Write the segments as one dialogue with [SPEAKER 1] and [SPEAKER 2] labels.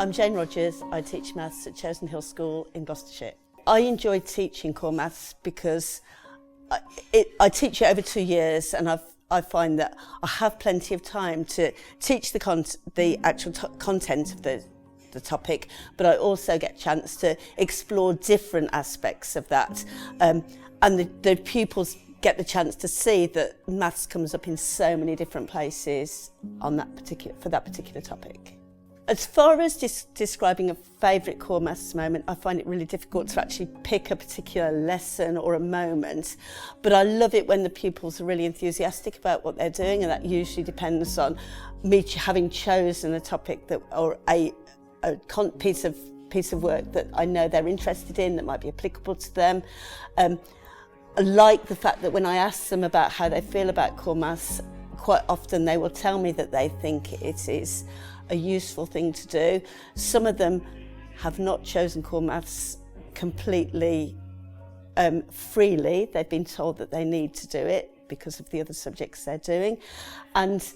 [SPEAKER 1] I'm Jane Rogers. I teach maths at Chosen Hill School in Gloucestershire. I enjoy teaching core maths because I teach it over 2 years, and I find that I have plenty of time to teach the actual content of the topic, but I also get a chance to explore different aspects of that, and the pupils get the chance to see that maths comes up in so many different places on for that particular topic. As far as describing a favourite core maths moment, I find it really difficult to actually pick a particular lesson or a moment, but I love it when the pupils are really enthusiastic about what they're doing, and that usually depends on me having chosen a topic or a piece of work that I know they're interested in, that might be applicable to them. I like the fact that when I ask them about how they feel about core maths, quite often they will tell me that they think it is a useful thing to do. Some of them have not chosen core maths completely freely. They've been told that they need to do it because of the other subjects they're doing. And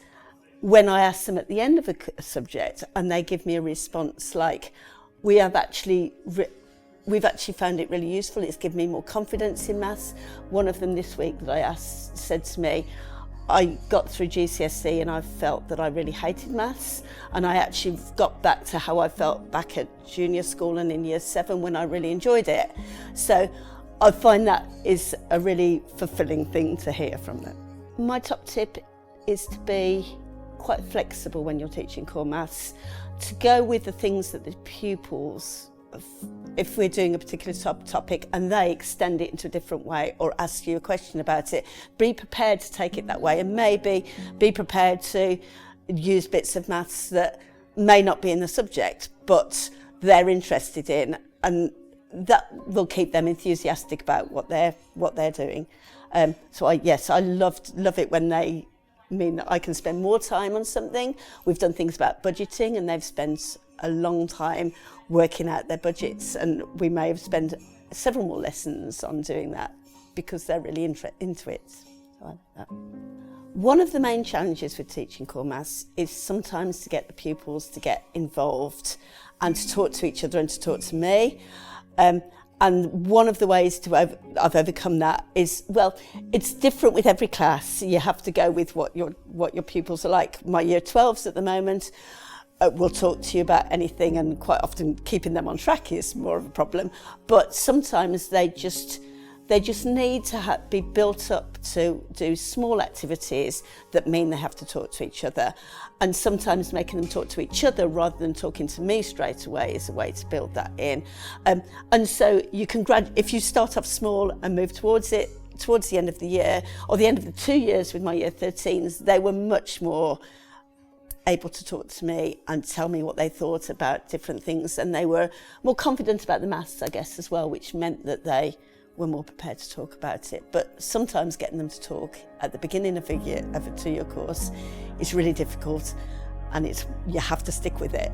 [SPEAKER 1] when I ask them at the end of a subject and they give me a response like, we've actually found it really useful, it's given me more confidence in maths. One of them this week that I asked said to me, I got through GCSE and I felt that I really hated maths, and I actually got back to how I felt back at junior school and in year 7 when I really enjoyed it. So I find that is a really fulfilling thing to hear from them. My top tip is to be quite flexible when you're teaching core maths, to go with the things that the pupils, if we're doing a particular topic and they extend it into a different way or ask you a question about it, be prepared to take it that way, and maybe be prepared to use bits of maths that may not be in the subject but they're interested in, and that will keep them enthusiastic about what they're doing. So I love it when they mean that I can spend more time on something. We've done things about budgeting and they've spent a long time working out their budgets, and we may have spent several more lessons on doing that because they're really into it. So I like that. One of the main challenges with teaching core maths is sometimes to get the pupils to get involved and to talk to each other and to talk to me. And one of the ways I've overcome that is, well, it's different with every class. You have to go with what your pupils are like. My year 12s at the moment will talk to you about anything, and quite often keeping them on track is more of a problem. But sometimes they just need to be built up to do small activities that mean they have to talk to each other. And sometimes making them talk to each other rather than talking to me straight away is a way to build that in. And so you can if you start off small and move towards the end of the year, or the end of the 2 years with my year 13s, they were much more able to talk to me and tell me what they thought about different things, and they were more confident about the maths, I guess, as well, which meant that they were more prepared to talk about it. But sometimes getting them to talk at the beginning of a 2-year course is really difficult, and you have to stick with it.